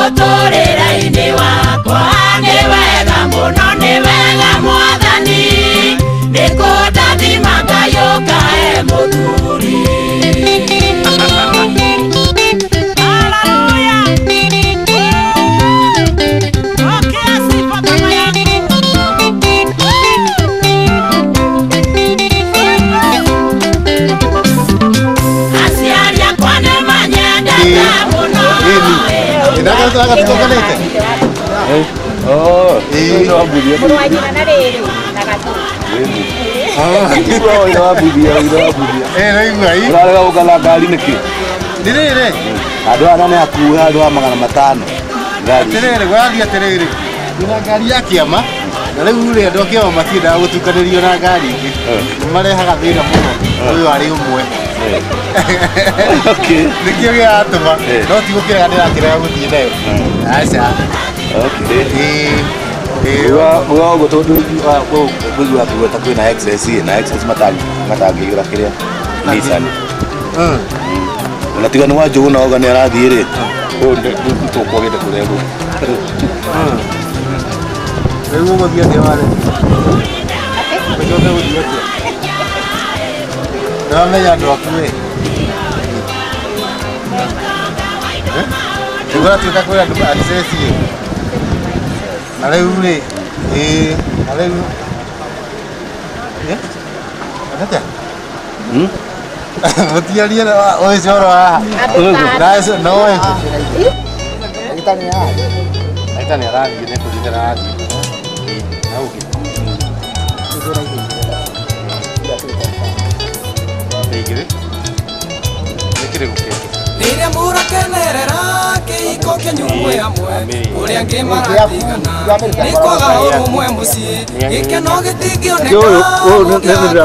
muturire-ini wakwa ni wega muno ni wega mwathani nikudathima ngayuka muthuri Oh, no abudia. Por aí na areia, na gatu. No abudia. Rĩu ai. Ũrarega gũkala ngari nĩkĩ? Ndirĩrĩ. Andũ aya nĩ akuhe andũ a 500 ngari. Atĩrĩrĩ, gwathia atĩrĩrĩ. Ndina ngari ya kĩama. Na rĩu rĩ andũ a kĩama matiendaga gũtukanĩrio na ngari ingĩ. Nĩmarehaga thĩna mũno. Ũyũ arĩ ũmwe. Okay. Nĩkĩo gĩatũma. No ti gũkĩrega ndĩrakĩrega gũthiĩ nayo. Aca. Okay. Uga ugo tondu wa kuweta kwina excess na excess matangĩgĩra kĩrĩa Nissan. Unatiga nĩ wa Njugu na oga nĩ arathiĩ rĩ. Tũkwagĩte kũrĩa gũ. Rĩu ũgũthiĩ atĩa wale? Ũcoke gũthiĩ atĩa? Nĩwamenya andũ aku ĩ? Tũgatuĩka kwĩra andũ access ĩ? Na rĩu rĩ, na rĩu atĩa? Mũtiarie ũyũ coro haha. No ĩ. Ndagĩtarĩ arathiĩ nĩ kũgitĩra arathiĩ. Na ũngĩ. Nĩigĩrĩ? Nĩkĩrĩ gũkĩte. Rĩrĩa mũrakenerera kĩhiko kĩnyumu hamwe ũrĩa angĩ maratigana nĩ kwaga ũrũmwe mũciĩ gĩkeno gĩtingĩoneka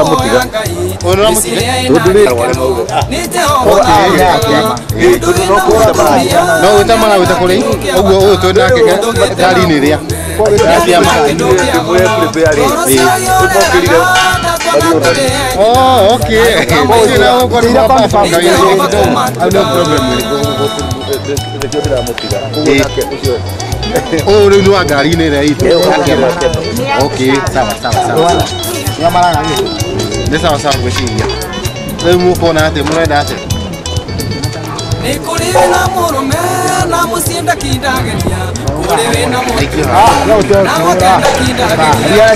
ũkũhoya Ngai mĩciria ĩna gĩkeno nĩ Jehova no gwĩta mara gwĩta kũrĩ ũguo ũyũ twĩ nake ngari-inĩ ĩrĩa oh okay oh rĩu nĩ wa ngari-inĩ ĩrĩa itũ okay sawa nĩ sawa gwĩciria rĩu mũkona atĩ mũrenda atĩ nĩ kũrĩ wĩna mũrũme na mũciĩ ndakindagenia kũrĩ wĩna mũrũme na mũkenda kindageria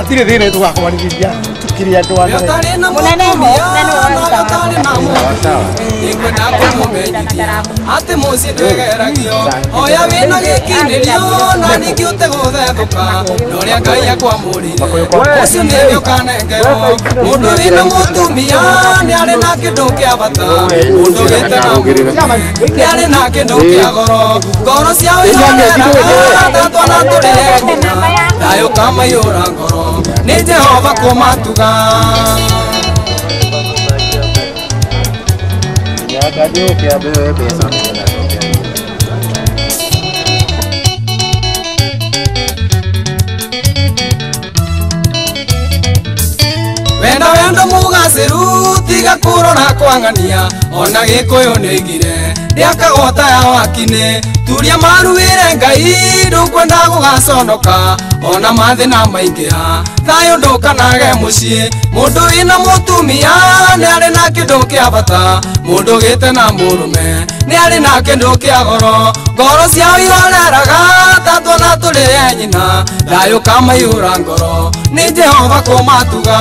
atire thĩna tũgakwanĩrĩria tukiri andũ aya munene ho atĩ mũciĩ ndwegeragio oya wĩna gĩkinĩrio na ningĩ ũtegũthethũka na ũrĩa Ngai akwamũrire ũcio nĩwe ũkanengerwo mũndũ wĩna mũtumia nĩ arĩ na kĩndũ kĩa bata mũndũ wĩte na mũrũme nĩ arĩ na kĩndũ kĩa goro ngoro ciao ihoreraga twana tũrĩe nyina thayũ kamaiyũra ngoro nĩ Jehova kũmatuga wenda wendo mũgacĩru tiga kũrora kwang'ania ona gĩkũyũ nĩ ngire ndĩakagota ya wakinĩ turia maruĩre Ngai ndũkwenda gũgaconoka ona mathĩna maingĩha thayũ ndũkanage mũciĩ mũndũ wĩna mũtumia nĩ arĩ na kĩndũ kĩa bata mũndũ gĩte na mũrũme nĩ arĩ na kĩndũ kĩa goro ngoro ciao ihoreraga ta twana tũrĩe nyina thayũ kamaiyũra ngoro nĩ Jehova kũmatuga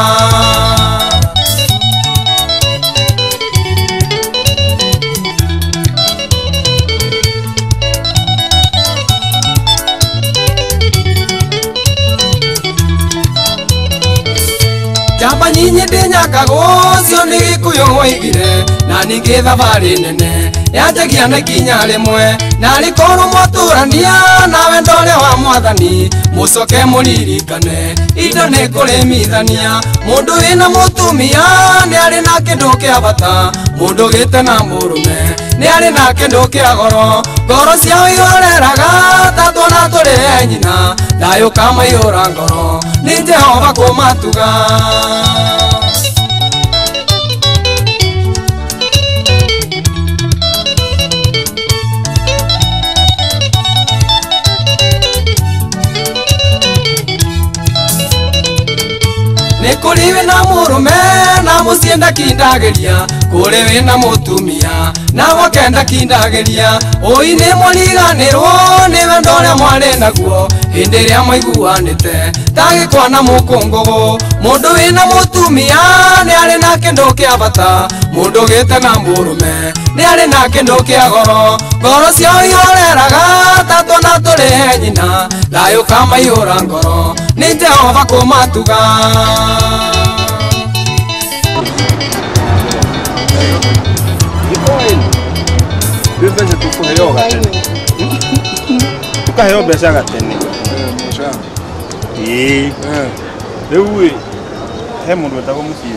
Jamba nyinyi ndinyakagwo cio nĩ Gĩkũyũ waigire na ningĩ thabarĩ nene yanjagia na ikinya rĩmwe na rĩkorwo mwatũrania na wendo ũrĩa wa Mwathani mũcoke mũririkane indo nĩ kũrĩmithania mũndũ wĩna mũtumia nĩ arĩ na kĩndũ kĩa bata mũndũ gĩte na mũrũme nĩ arĩ na kĩndũ kĩa goro ngoro ciao ioreraga ta twana tũrĩ nyina thayũ kamaihũra ngoro nĩ Jehova kũmatuga. Kũrĩ wĩna mũrũme na mũciĩ ndakindagĩria kũrĩ wĩna mũtumia na gwake ndakindagĩria ũi nĩ mũriganĩrwo nĩ wendo ũrĩa mwarĩ naguo hĩndĩ ĩrĩa mwaiguanĩte ta gĩkwa na mũkũngũgũ mũndũ wĩna mũtumia nĩ arĩ na kĩndũ kĩa bata mũndũ gĩte na mũrũme nĩ arĩ na kĩndũ kĩa goro ngoro ciao ioreraga ta twana tũrĩ nyina thayũ kamaihũra ngoro nĩ Jehova kũmatuga. Mbeca tukuheo gatene. Tukaheo mbeca gatene. Rĩu he mũndũ wetagwo Mũciĩ.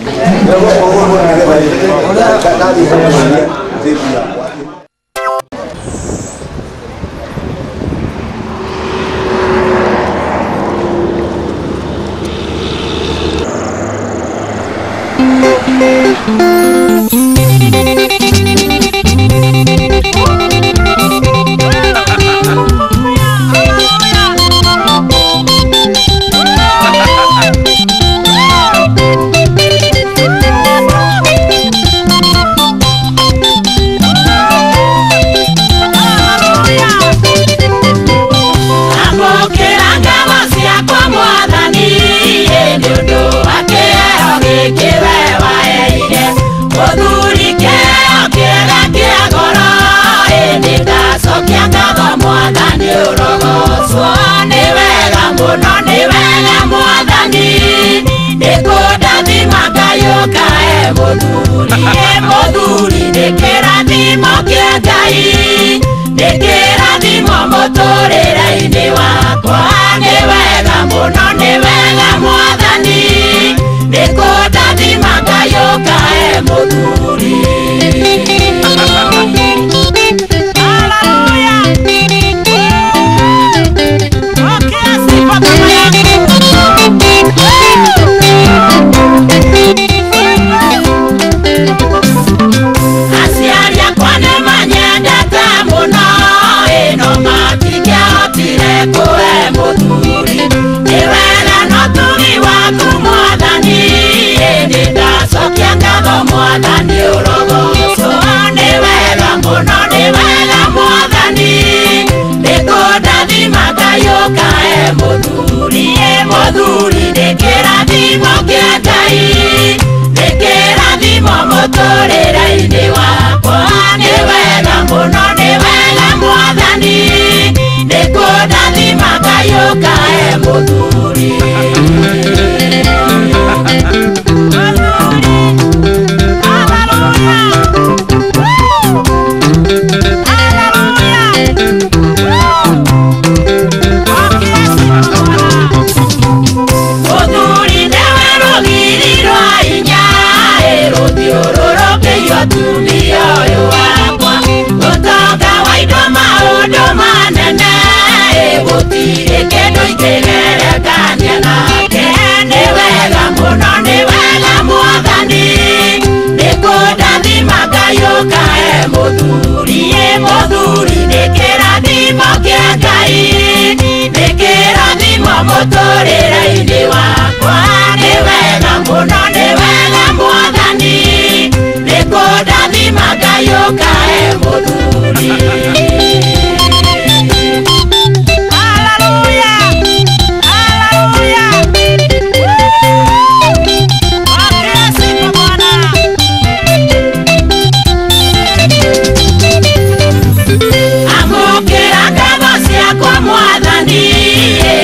Mwathani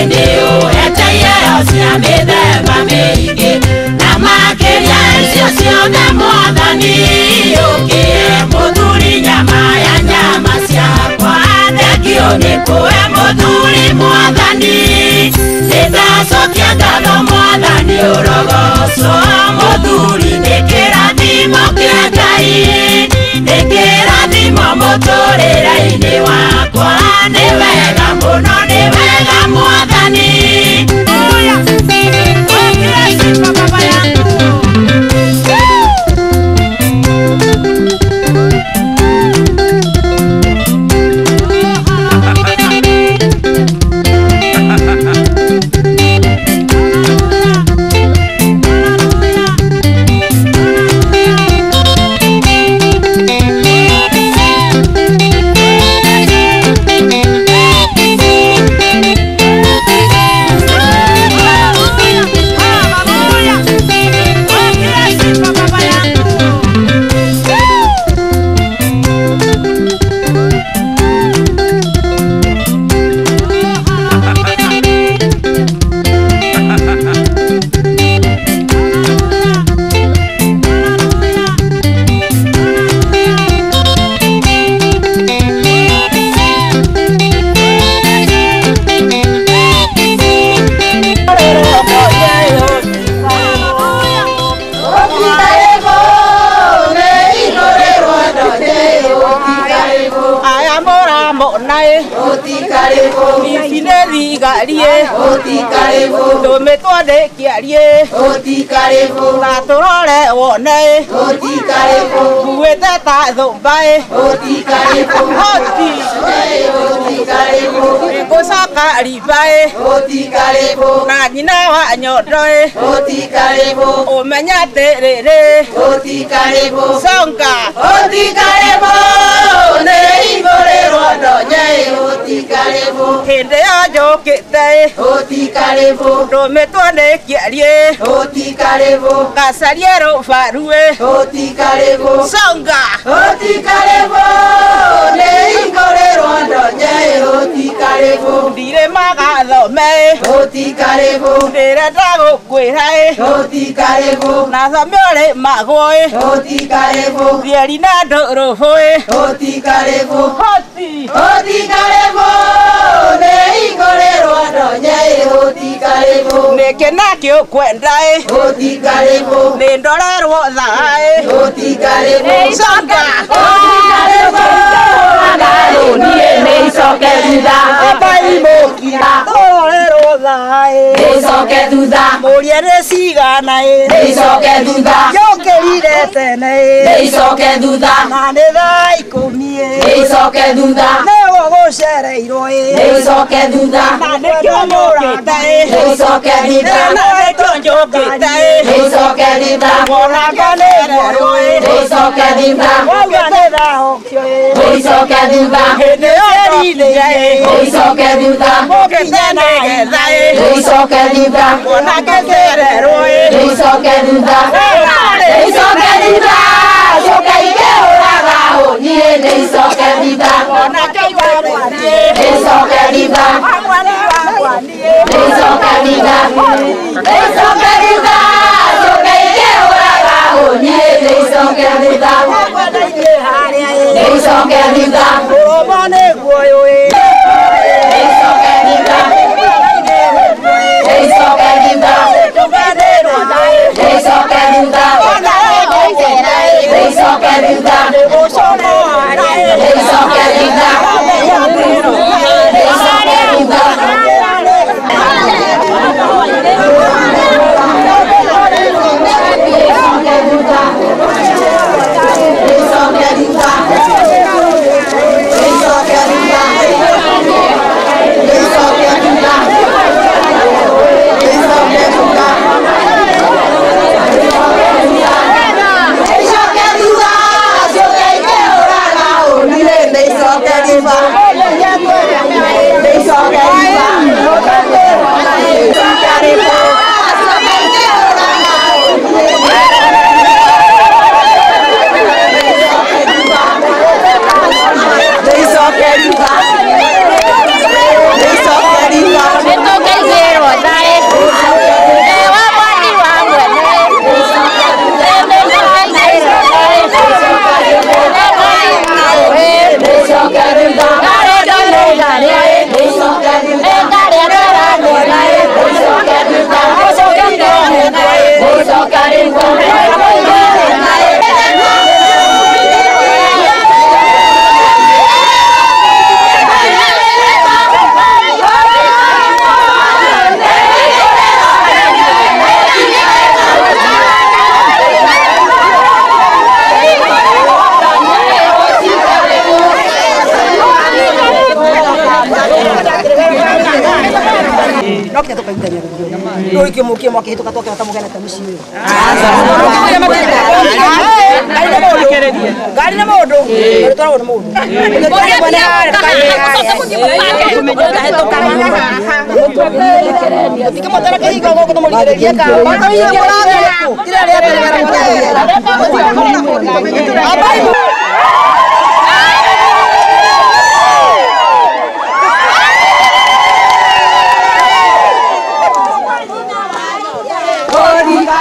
ndio eteyeyo cia mĩthemba mĩingĩ na wakwa nĩ wega mũno nĩ wega mwathani baba yangu Garie oti karibu tume twande kiarie oti karibu na turore wone oti karibu kuwete ta thombae oti karibu oti karibu kusaka ribae oti karibu na nyina wa nyodoe oti karibu umenya terere oti karibu songa oti karibu ne igore rodo nye oti karibu hinde ajo kete oti karibu tume twande kiarie oti karibu kasariero farue oti karibu songa oti karibu ne igore rodo nye oti karibu dire magathome oti karibu dire ndago kwirae oti karibu na thamiore magoe oti karibu rieri na ndorohoe oti karibu oti karibu ne igore rodo nye oti karibu neke nakyo kwendae oti karibu ne ndorerwo thae oti karibu songa oti karibu agaro nie ne icoke thutha abaimukira torerwo thae ne icoke thutha murie ne cigana ne icoke thutha yokirire tene ne icoke thutha na ne thaa ikumie ne icoke thutha ne gucereirwo ne icoke thutha na ne kyomurata ne icoke thutha na ne kyonjokita ne icoke thutha wonanga ne rerwo ne icoke thutha wauga ne thahokio ne icoke thutha hĩndĩ ĩrire ne icoke thutha mũkĩtene getha ne icoke thutha wonanga cererwo ne icoke thutha ne icoke thutha coka ikĩũraga ũnyie ne icoke thutha wonanga igwagwanie ne icoke thutha wagwani wagwanie ne icoke thutha ne icoke thutha coka ikĩũraga ũnyie ne icoke thutha wagwani harĩa ne icoke thutha ũrũmo nĩ guoyo ne icoke thutha ne icoke thutha tũganĩrwo ne icoke thutha ne icoke thutha gũconoara ne icoke thutha ne icoke thutha It's no ke to kaitanya ro ke mukie mwake hituka toke batamugena ta muciĩ ngari na mũndũ twarwo nĩ mũndũ tikĩmũtara kĩhingo gũkũ tũmũrigĩrĩrie Dime,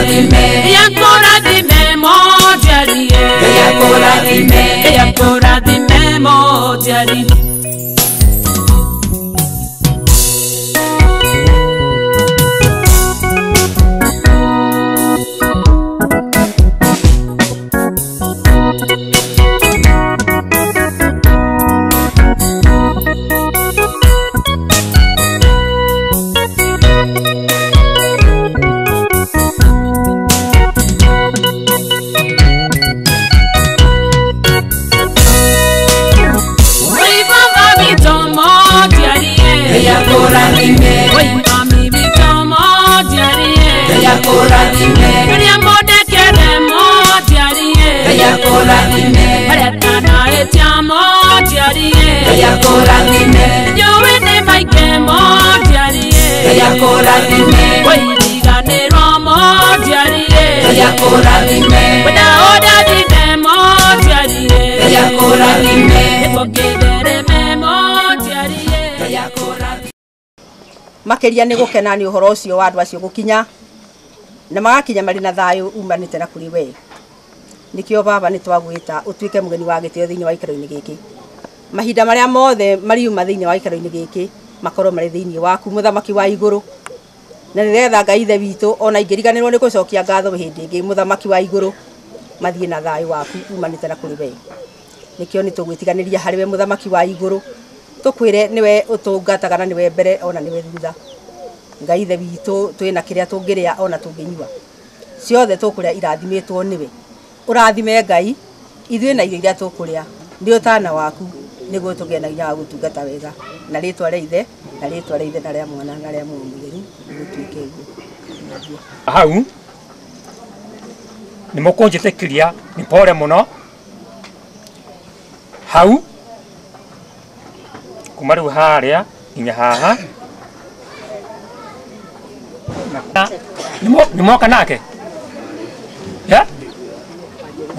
yakorathime yakorathime mojarie yakorathime mojarie makeria ni gukena ni uhoro ucio wa andu acio gukinya na magakinya mari na thayu umanite na kuri we nikio baba ni twagwita utuike mugeni wa gitio thiini wa ikaro-ini giki mahinda maria mothe mariuma thiini wa ikaro-ini giki makorwo mari thiini waku muthamaki wa iguru na niretha Ngai ithe witu ona ingiriganirwo ni gucokia ngatho hindi ingi muthamaki wa iguru mathie na thayu waku umanite na kuri we nikio ni tugwitiganiria hari we muthamaki wa iguru tukwire niwe utungataga na niwe mbere ona niwe thutha Ngai ithe witu twina kiria tungiria ona tunginyua ciothe tukuria irathimitwo niwe urathime Ngai ithuĩ na iria tukuria ndi utana waku niguo tugie na inya wa gutungata wega na ritwa ria ithe na ria mwana na ria Muoyo Mutheru gutwike guo hau ni mukunjitikiria ni pore muno hau kuma riu haria nginya haha ni moka nake ya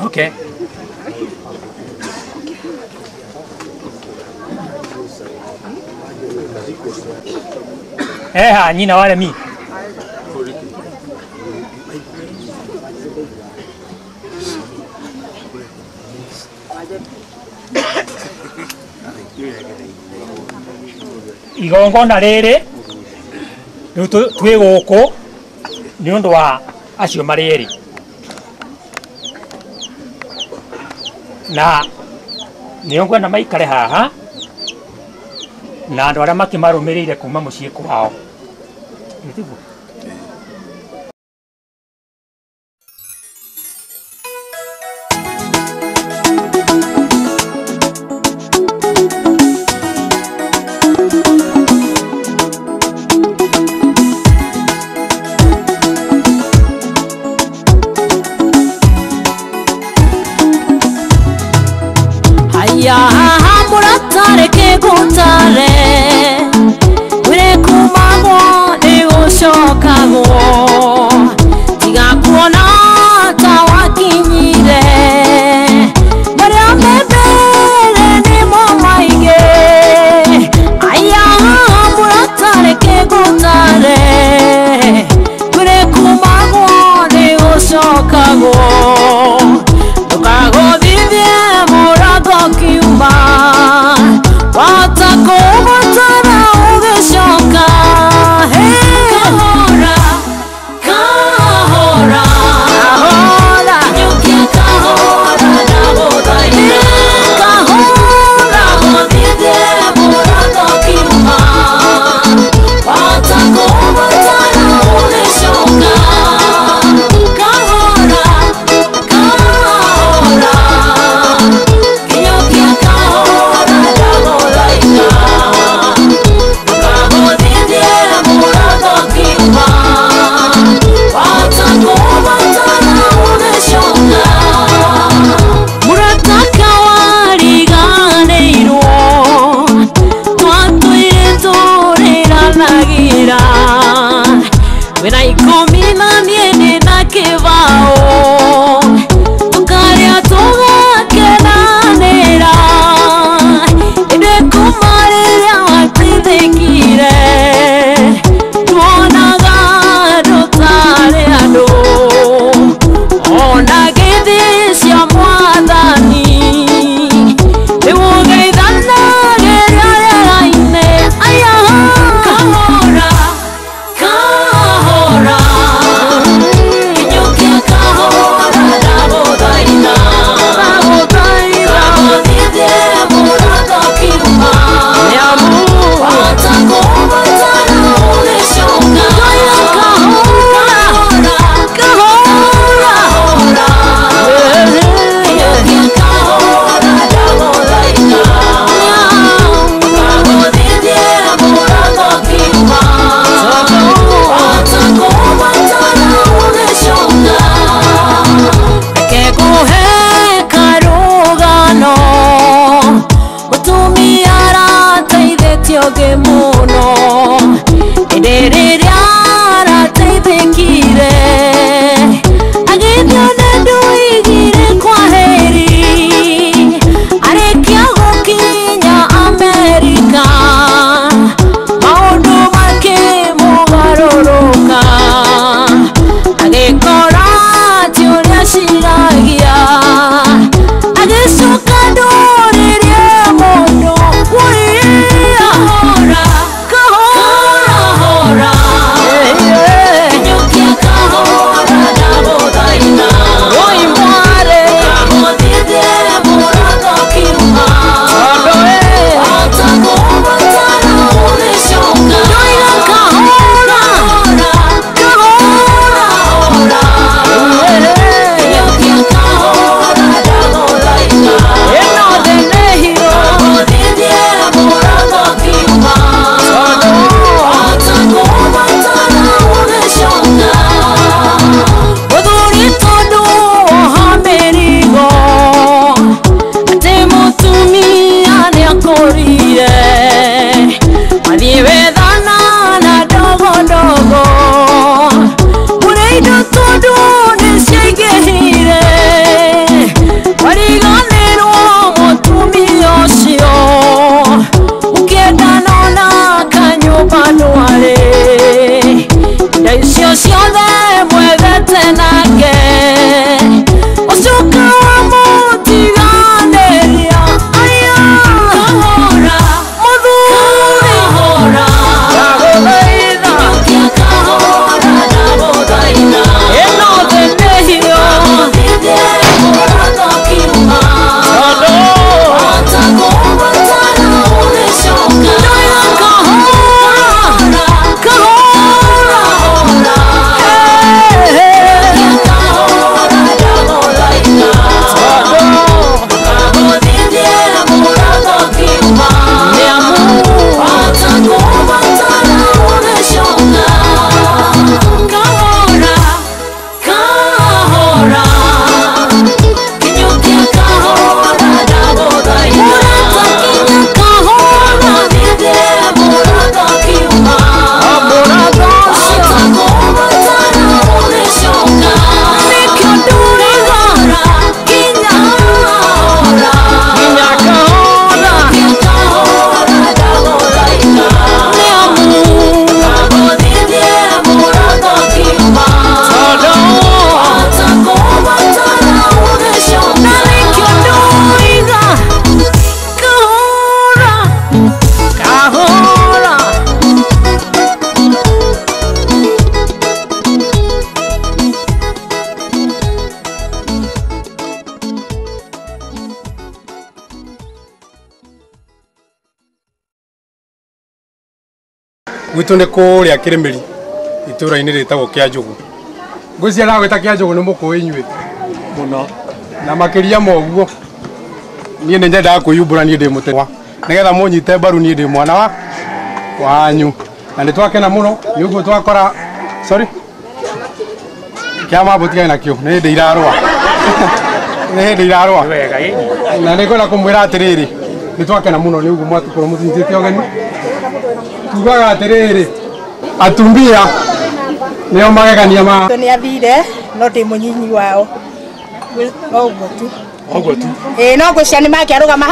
okay nyina wale mi igongona riri riu twi guku ni undu wa acio mari eri na ni ngwenda maikare haha na andu aria makimarumirire kuma mucii kwao Kahora oge muno edereria rateithikire agithio ndu igire kwa heri arekia gukinya Amerika maundu makimugaruruka agikora ti uria ciragia agicoka nduririe mundu kahora kahora kinyukia kahora ndaguthaitha uimware kamuthithie murato kiuma atakubatara unishoka ndoiga kahora kahora kinyukia kahora ndaguthaitha eno denehiro kamuthithie murato kiuma atakubatara unishoka muthuri tondu oha mĩrigo atĩ mũtumia nĩakorire mathiĩ wethana na ndogondogo mũrĩ indo tondu nĩciaingĩhire wariganĩrwo mũtumia ũcio ũkĩendana ona kanyũmba ndwarĩ indo icio ciothe mwethete nake ũcoka wamũtiganĩria aya kahora mũthuri ndagũthaitha kinyukia kahora ndagũthaitha ĩno thĩ nĩ hiũ kamuthithie mũrato kiuma atakubatara unishoka ndoiga kahora kahora kinyukia kahora ndagũthaitha kamuthithie mũrato kiuma atakubatara unishoka kahora kahora kinyukia kahora ndagũthaitha uratakinya kahora kamuthithie mũrato kiuma atakubatara unishoka nikio nduriga kinya kahora kinya kahora kinyukia kahora ndagũthaitha niamu kamuthithie mũrato kiuma atakubatara unishoka nikio nduriga kahora kahora gwitå nä kå rä a kä rä mä ri itå ra-inä rä tagwo kä a njå gå ngwä cia ndagwä ta kä a njå gå nä må kå inyuä må no na makä ria moguo niä nä nyendaga kwä yumbå ra niä ndä må te nä getha må nyite mbaru niä ndä mwana wa wanyu na nä twakena må no nä å guo twakora kä a mambå tigane nakä o nä hä ndä irarwa nä hä ndä irarwa wega ĩni na nä ngwenda kå mwä ra atä rä rä nä twakena må no nä å guo mwatåkorwo må tinyitä te ogeni tugaga atä rä rä atumbia nä o magegania ma nä athire no ndä må nyinyi wao no guo tu ũguo tu ä no ngå cia nä makä arå gama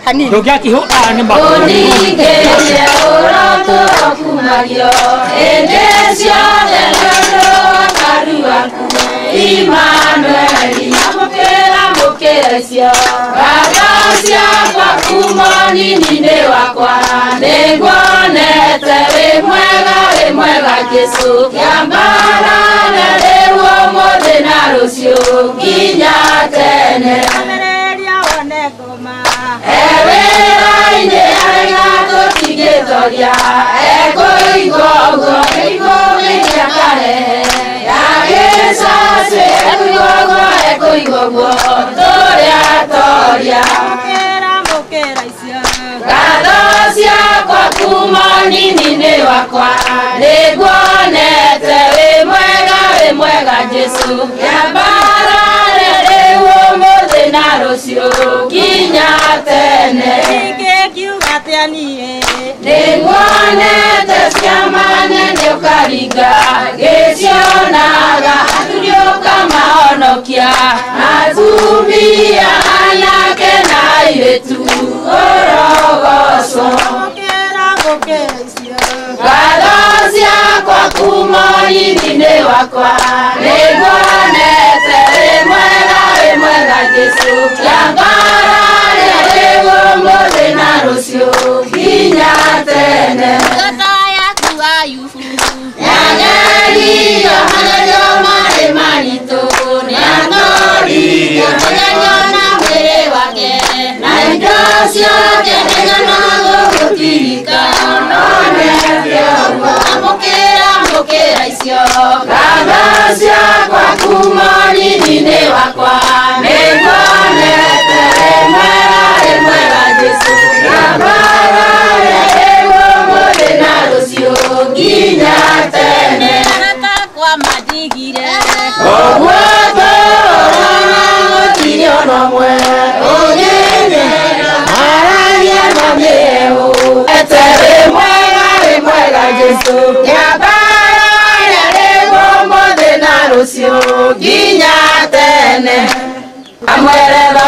hanini ndũngĩakĩhũra nĩ makũ Uningĩrie ũrotũro kumagio hĩndĩ ciothe nĩũndũ wa karu waku Imanueli amũkĩra icio ngatho ciakwa kuma nini-inĩ wakwa nĩnguonete wĩ mwega Jesũ kĩambarane rĩu ũmũthĩ na rũciũ nginya tene ewĩra-inĩ arĩa tũtingĩtoria ekũigua ũguo ikũmĩkia karehe yagĩcacĩ ekũigua ũguo tũrĩa toria ngatho ciakwa kuma nini-inĩ wakwa nĩnguonete wĩ mwega Jesũ kĩambarane rĩu ũmũthĩ na rũciũ nginya tene kiuga atĩa niĩ nĩguonete ciama nene ũkaringa gĩcionaga athuri ũkamahonokia atumia anake na airĩtu ũrogocwo ngatho ciakwa kuma ũnini-inĩ wakwa nĩguonete wĩ mwega Jesũ rĩangararĩa rĩgũ mũthĩ na rũciũ nginya tene nĩagerio magerio marĩ maritũ nĩatoririo magerio na mwĩrĩ wake na indo ciothe nĩigana gũgũtirika no nĩathĩoguo amũkĩra icio ngatho ciakwa kuma ũnini-inĩ wakwa nĩguonete wĩ mwega Jesũ rĩangararĩa rĩgũ mũthĩ na rũciũ nginya tene kwa madigire ũguo tũrona gũtirĩ ona ũmwe ũgĩthera aragia na mĩeũ ete wĩ mwega Jesũ rĩangararĩa rĩgũ mũthĩ na rũciũ nginya tene kamweretho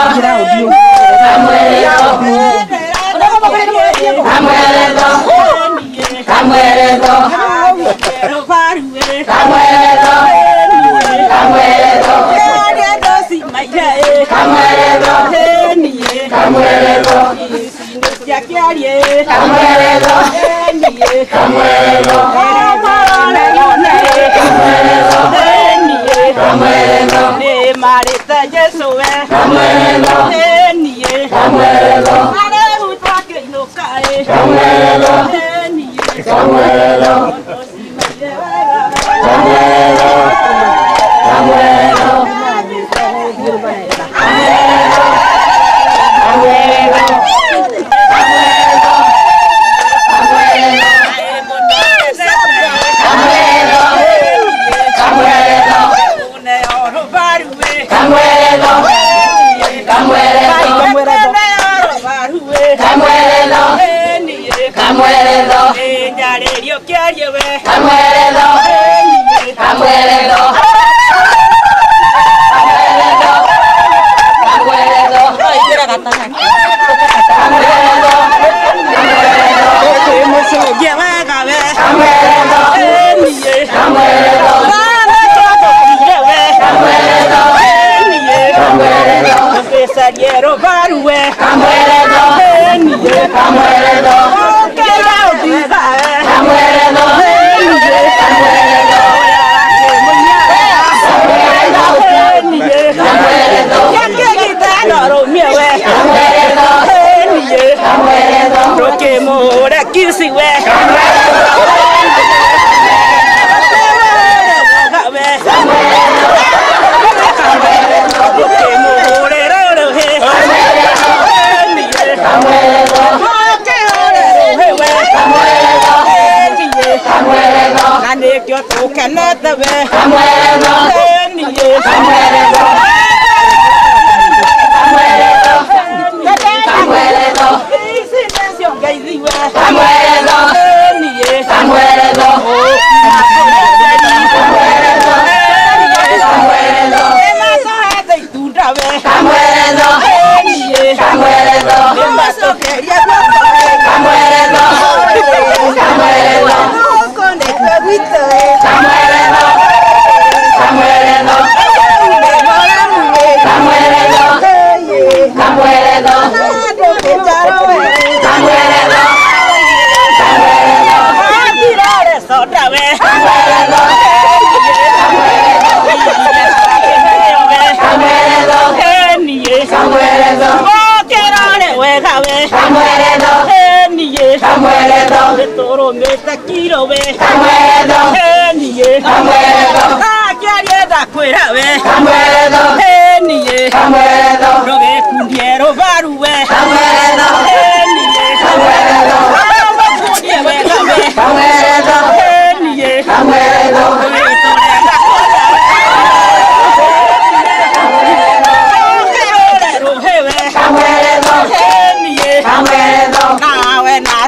nawe na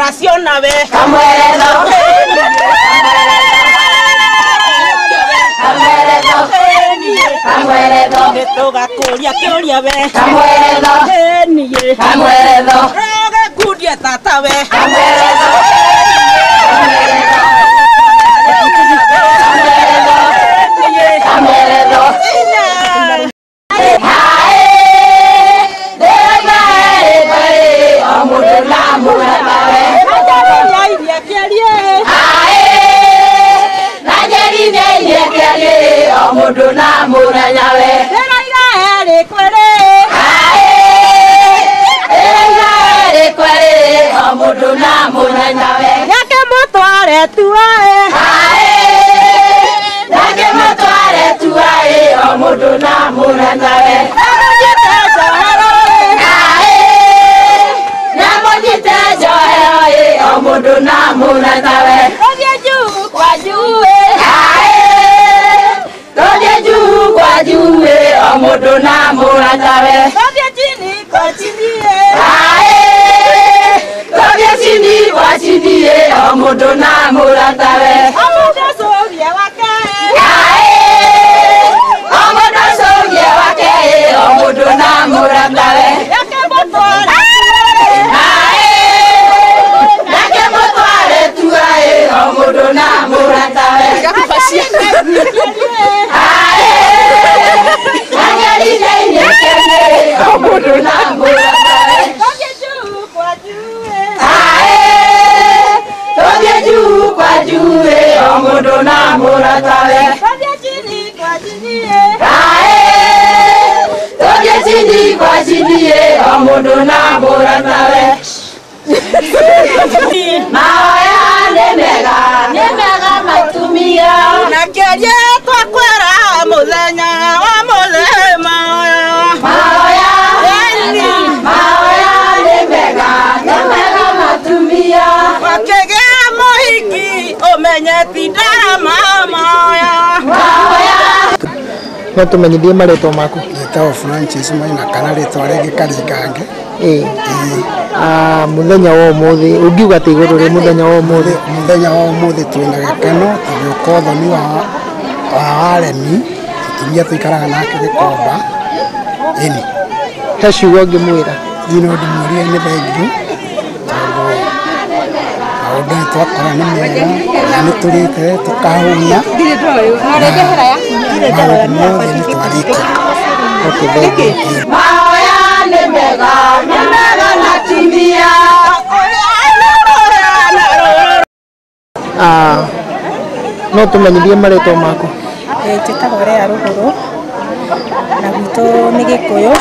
waciona we kamweretho kamweretho nitugakuria kiuria we kamweretho nie kamweretho kundia tata we kamweretho kamweretho Mundu na muranya we eri kwere mundu na muranya we yake mutware tuae nake mutware tuae mundu na muranya we namujite johero mundu na muranya we othie juu kwa juu Juwe mundu na muranya we othie chini kwa chini Tobia chini kwa chini mundu na muranya we amuda sovia wake Omudu sogie wake mundu na muranya we yake mutware nake mutware tuae mundu na muranya we Mundu na muranya we othie juu kwa juu Tobia juu kwa juu mundu na muranya we othie chini kwa chini Tobia chini kwa chini mundu na muranya we Maoya nĩ mega matumia na kĩarie twakwĩra mũthenya wa mũthema Maoya nĩ mega matumia wakĩgĩa mũhiki ũmenye ti ndarama moya no tumenyithie marĩtwa maku Gĩtagwo Francis Maina kana rĩtwa rĩngĩ Karingange. muthenya wa ũmũthĩ ũngiuga atĩ igũrũ rĩ muthenya wa ũmũthĩ Mũthenya wa ũmũthĩ twĩna gĩkeno tũgĩũka ũthoni wa aremi mũtumia tũikaraga nake Gĩkomba ĩni he ciugo ngĩmwĩra ino ndĩmũria nĩ thengiũ tondũ maũndũ twakora nĩ mega na nĩ tũrĩte tũkahũnia maũndũ mothe nĩ twarĩkia. Maoya nĩ mega matumia no tũmenyithie marĩtwa maku njĩtagwo Rea Rũgũrũ na gwitũ nĩ Gĩkũyũ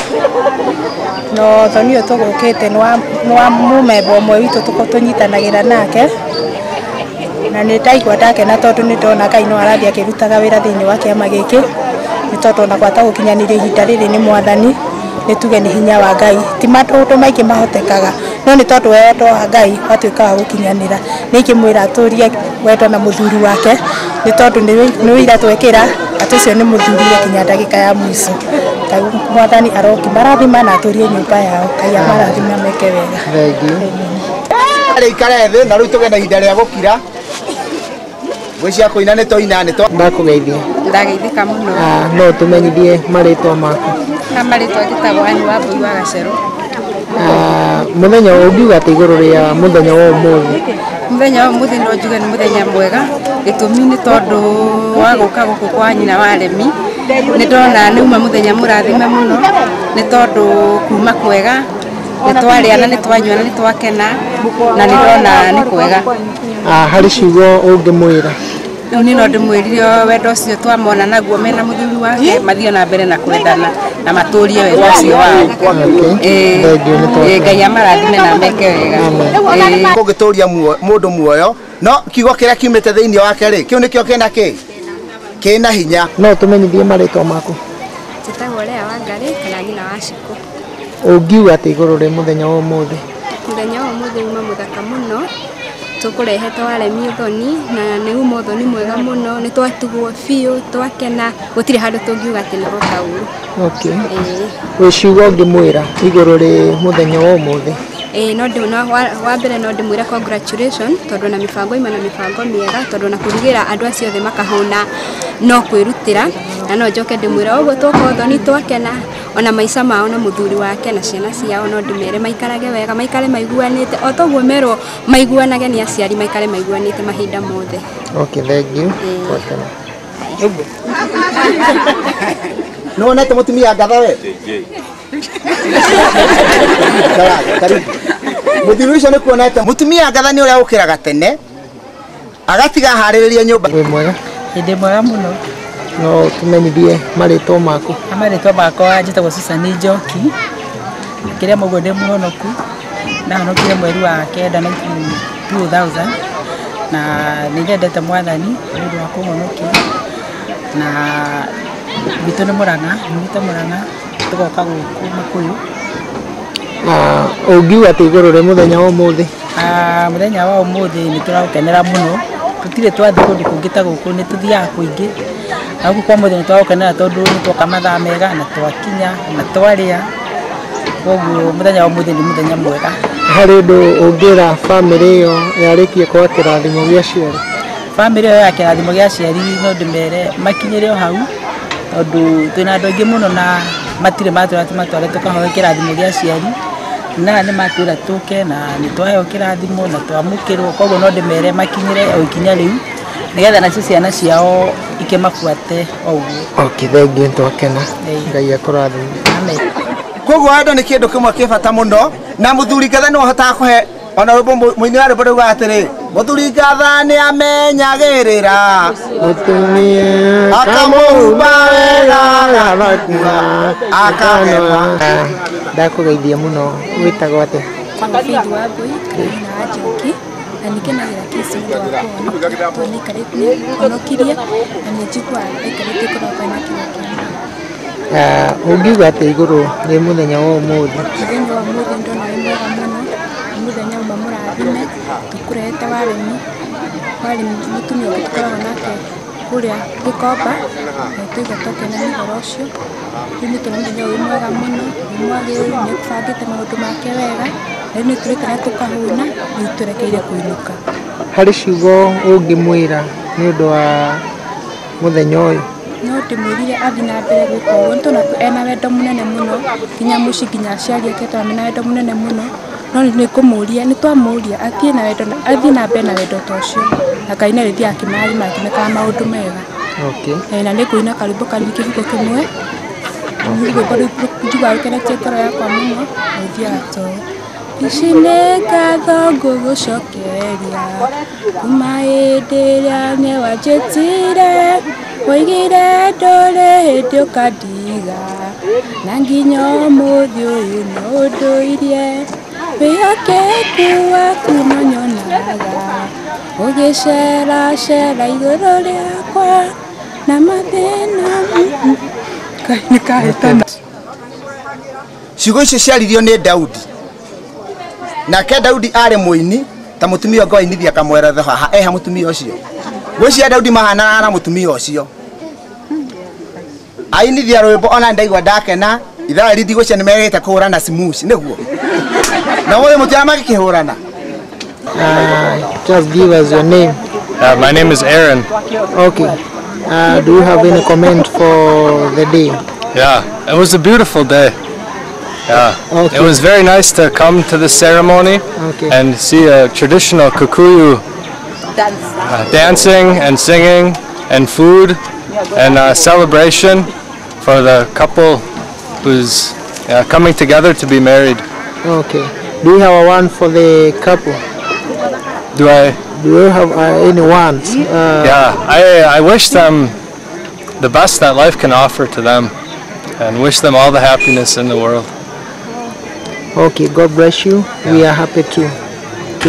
no thoni ũyũ tũgũkĩte nĩ wa mũmemba ũmwe witũ tũnyitanagĩra nake na nĩ ndaigua ndakena tondũ nĩ ndona Ngai no arathiĩ akĩrutaga wĩra thĩinĩ wa kĩama gĩkĩ nĩ tondũ ona gwata gũkinyanĩria ihinda rĩrĩ nĩ mwathani nĩ tuge nĩ hinya wa Ngai ti maũndũ maingĩ mahotekaga no nĩ tondũ wendo wa Ngai watuĩka wa gũkinyanĩra nĩ ingĩmwĩra atũrie wendo na mũthuri wake nĩ tondũ nĩ wĩira twekĩra atĩ ũcio nĩ mũthuri kinya ndagĩka ya mũico Ngai mwathani aroki marathima na atũrie nyũmba yao Ngai amarathima meke wega Rĩ ikare thĩ na rĩu tũgenda ihinda rĩa gũkira gwĩcia kũina nĩ tũina ndakũgeithia ndageithĩka mũno no tũmenyithie marĩtwa maku marĩtwa njĩtagwo Anĩ wa Mbũi wa Gacerũ muthenya ũngiuga atĩ igũrũ rĩa muthenya wa ũmũthĩ muthenya wa ũmũthĩ no njuge nĩ muthenya mwega gĩtũmi nĩ tondũ wa gũka gũkũ kwa nyina wa aremi nĩ ndona nĩ uma muthenya mũrathime mũno nĩ tondũ kuma kwega nĩ twarĩa na nĩ twanyua na nĩ twakena na nĩ ndona nĩ kwega harĩ ciugo ũngĩmwĩra rĩu niĩ no ndĩmwĩrire wendo ũcio twamona naguo mena mũthuri wake mathiĩ na mbere na kwendana na matũrie wendo ũcio wao Ngai amarathime na meke wega kũngĩtũria mũndũ muoyo no kiugo kĩrĩa kiumĩte thĩinĩ wake rĩ kĩu nĩkĩo kĩna hinya no tũmenyithie marĩtwa maku njĩtagwo Rea Wangarĩ kana nyina wa Cikũ ũngiuga atĩ igũrũ rĩ muthenya wa ũmũthĩ muthenya wa ũmũthĩ uma mũthaka mũno tũkũrehete waremi ũthoni na nĩ uma ũthoni mwega mũno nĩ twatugwo biũ twakena gũtirĩ handũ tũngiuga atĩ nĩ gũtaũru wĩ ciugo ngĩmwĩra igũrũ rĩ muthenya wa ũmũthĩ no ndĩmwĩra wa mbere no ndĩmwĩre congratulations tondũ na mĩbango ima na mĩbango mĩega tondũ na kũrugĩra andũ acio othe makahũna no kwĩrutĩra na no njoke ndĩmwĩre ũguo twoka ũthoni twakena ona maica mao na mũthuri wake na ciana ciao no ndĩmere maikarage wega maikare maiguanĩte o toguo merwo maiguanage nĩ aciari maikare maiguanĩte mahinda mothe. Okay, thank you. No nete mutumia ngatha we. Muthuri ucio nĩ kuonete mutumia ngatha nĩ ũrĩa ũkĩraga tene agatiga harĩrĩria nyũmba. Wĩ mwega? Hĩndĩ mwega mũno. No tumenyithie marĩtwa maku. Marĩtwa makwa njĩtagwo Susan Njoki. Kĩrĩa mũguo ndĩ mũhonoku. Ndahonokire mweri wa kenda 2000 na nĩnyendete Mwathani nĩ ũndũ wa kũhonokia na bitũ nĩ Mũrang'a, nyumĩte Mũrang'a tũgoka gũkũ Makuyu. Ũngiuga atĩ igũrũ rĩa mũthenya wa ũmũthĩ? Mũthenya wa ũmũthĩ nĩ tũraũkenera mũno, tũtirĩ twathiĩ kũndũ kũngĩ ta gũkũ, nĩ tũthiaga kũingĩ. Na gũkũ kwa mũthenya nĩ tũraũkenera tondũ nĩ twoka mathaa mega na twakinya na twarĩa, koguo mũthenya wa ũmũthĩ nĩ mũthenya mwega. Harĩ ũndũ ũngĩra bamĩrĩ ĩyo yarĩkie kwa kĩrathimo gĩa aciari? Bamĩrĩ ĩyo ya kĩrathimo gĩa aciari no ndĩmere makinyĩre o hau tondũ twĩna andũ aingĩ mũno na matirĩ matwĩra tũmatware tũkahoe kĩrathimo gĩa aciari na nĩ matwĩra tũke na nĩ twaheo kĩrathimo na twamũkĩrwo, koguo no ndĩmere makinyĩre o ikinya rĩu nĩgetha nacio ciana ciao ikĩmabuate o ũguo. Okay, thank you, twakena. Ngai akũrathime. Amen. Koguo wendo nĩ kĩndũ kĩmwe kĩ bata mũno na mũthuri ngatha nĩ ũhotaga kũhe ona mũini wa rwĩmbo rũu atĩrĩ mũthuri ngatha nĩ amenyagĩrĩra mũtumia akamũhumba wega agakuha akahema. Ndakũgeithia mũno, wĩtagwo atĩa? Fidi wa Mbui kana na Njoki na nĩkenagĩra kĩsi nĩ wa kuona tũnikarĩte honokirie na nĩ njigua aikarĩte kũroka na kĩroko. Ũngiuga atĩ igũrũ rĩa mũthenya wa ũmũthĩ? Mũthenya wa ũmũthĩ ndona wĩ mwega mũno, mũthenya uma mũrathime tũkũrehete warĩmi mũtumia ũngĩ tũkoragwo nake kũrĩa Gĩkomba na tũiga tokena nĩ ũhoro ũcio. Rĩu nĩ tũrona mũthenya wĩ mwega mũno, nĩ mwagĩrĩru, nĩ ũbangĩte maũndũ make wega, rĩu nĩ tũrĩkana tũkahũna, rĩu tũrekeire kũinũka. Harĩ ciugo ũngĩmwĩra nĩ ũndũ wa mũthenya ũyũ? No ndĩmwĩrire athiĩ na mbere gwĩka ũguo, nĩ tondũ ena wendo mũnene mũno nginya mũciĩ nginya aciari ake tondũ mena wendo mũnene mũno, no nĩ kũmũria, nĩ twamũria athiĩ na mbere na wendo ta ũcio na Ngai nĩ arĩthiaga akĩmarathima akĩmekaga maũndũ mega. Okay. Na nĩ kũina karwĩmbo kanini kĩhuko kĩmwe, rwĩmbo rũu njugaga rũkenetie ngoro yakwa mũno na rũthiaga toũ. Ici nĩ ngatho ngũgũcokeria kuma hĩndĩ ĩrĩa nĩ wanjĩtire woigire ndũrĩ hĩndĩ ũkandiga na nginya ũmũthĩ ũyũ nĩ ũndũirie wĩhokeku waku no nyonaga ũgĩceracera igũrũ rĩakwa na mathĩna nĩ kahĩtana. Ciugo icio ciaririo nĩ Daudi, nake Daudi arĩ mũini ta mũtumia ũngĩ wainithia akamweretha haha eha mũtumia ũcio. Gwĩciria Daudi mahanana na mũtumia ũcio ainithia rwĩmbo ona ndaigua ndakena ithaa rĩthi gwĩciria nĩ megĩte kũhũrana simuci nĩguo na mũthĩ mũtiana magĩkĩhũrana. Just give us your name. My name is Aaron. Okay. Do you have any comment for the day? Yeah, it was a beautiful day. Yeah, okay. It was very nice to come to the ceremony and see a traditional Kikuyu dancing and singing and food and celebration for the couple who's coming together to be married. Okay. Do you have a one for the couple? Do you have any ones? Yeah, I wish them the best that life can offer to them and wish them all the happiness in the world. Okay, God bless you. We are happy to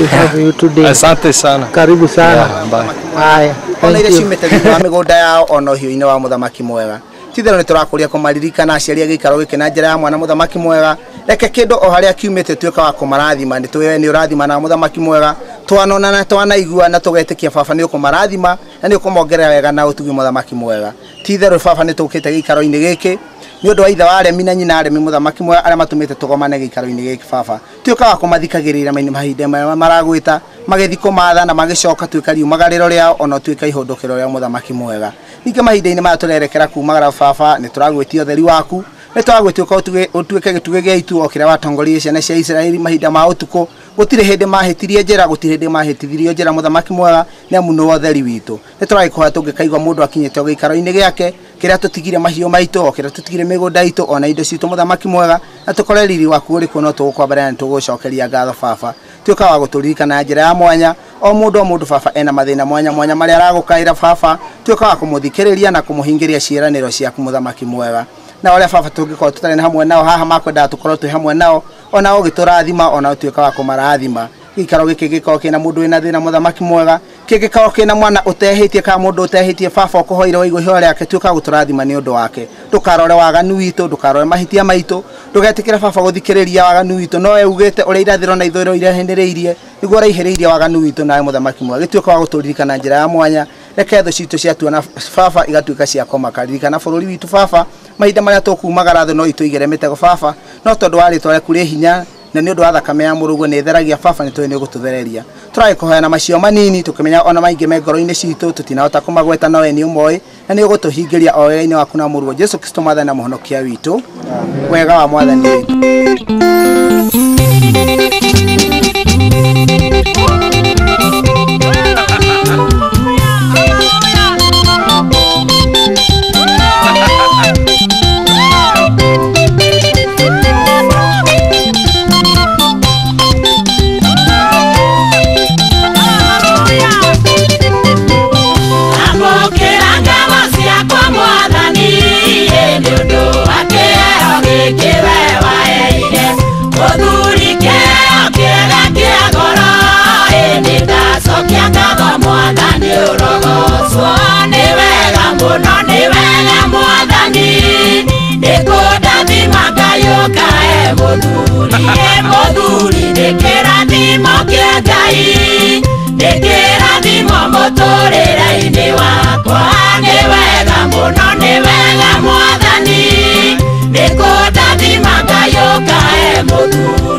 have you today. Asante sana. Karibu sana. Yeah, bye. Haya, Ona ile cimete thutha mĩgũnda yao ona ũhiũ-inĩ wa mũthamaki mwega. Titherũ nĩ tũrakũria kũmaririkana aciari a gĩikaro gĩkĩ na njĩra ya mwana mũthamaki mwega. Reke kĩndũ o harĩa kiumĩte tuĩka wa kũmarathima, nĩ tũwe nĩ ũrathima na mũthamaki mwega. Twanona na twanaigua na tũgetĩkia baba nĩ ũkũmarathima na nĩ ũkũmongerera wega na ũtugi mũthamaki mwega. Titherũ baba nĩ tũkĩte gĩikaro-inĩ gĩkĩ ni undu wa ithe wa aremi na nyina aremi muthamaki mwega aria matumite tugomane gikaro-ini giki baba tuikaga kumathikagirira mahinda maragwita magithiko matha na magicoka tuika riumagariro riao ona tuika ihondokero ria muthamaki mwega ninge mahinda-ini maya turerekera kumagara baba ni turagwitia utheri waku ni turagwitia utuike gituge gia itu okira watongoria ciana cia Israeli mahinda ma utuko gutire hindi mahitirie njira gutire hindi mahitithirio njira muthamaki mwega ni amu no utheri witu ni turagikuha tungikaigwa mundu akinyete gikaro-ini giake kiria tutigire mahiu maitu okira tutigire migunda itu ona indo citu muthamaki mwega na tukore riri waku uri kuno tugukwambara na tugucokeria ngatho baba tuika wa guturirikana njira ya mwanya o mundu baba ena mathina mwanya mwanya maria aragukaira baba tuika wa kumuthikiriria na kumuhingiria ciiraniro ciaku muthamaki mwega na wale baba tungikorwo tutari na hamwe nao haha makwenda tukorwo twi hamwe nao ona ugiturathima ona tuika wa kumarathima gikaro giki gikorwo kina mundu wina thina muthamaki mwega gikorwo kina mwana utehitie ka mundu utehitie baba ukuhoire waigo hio riake tuika guturathima ni undu wake tukarore waganu witu tukarore mahitia maitu tugetikira baba guthikiriria waganu witu no eugite uri irathiro na ithoro irahendereirie niguo raihiriirie waganu witu nawe muthamaki mwega gituika wa guturirikana njira ya mwanya reke tho citu ciatuona baba igatuika cia komakaririkana bururi witu baba mahinda maria tukumagara thĩ no ituigere mitego baba no tondu wa ritwa rĩaku rĩ hinya na nĩ ũndũ wa thakame ya mũrũguo nĩ theragia baba nĩ tũĩ nĩ ũgũtũthereria tũragĩkũhoya macio manini tũkĩmenya ona maingĩ me ngoro-inĩ citũ tũtinahota kũmagweta no we nĩ ũmoĩ na nĩ ũgũtũhingĩria o wega-inĩ waku na mũrũguo Jesu Kristo mwathani na mũhonokia witũ wega wa mwathani witũ. Moduri de kerathimo kia Ngai de kerathimo muturire-ini wakwa ni wega muno ni wega mwathani ni kundathima Ngai ukae muthuri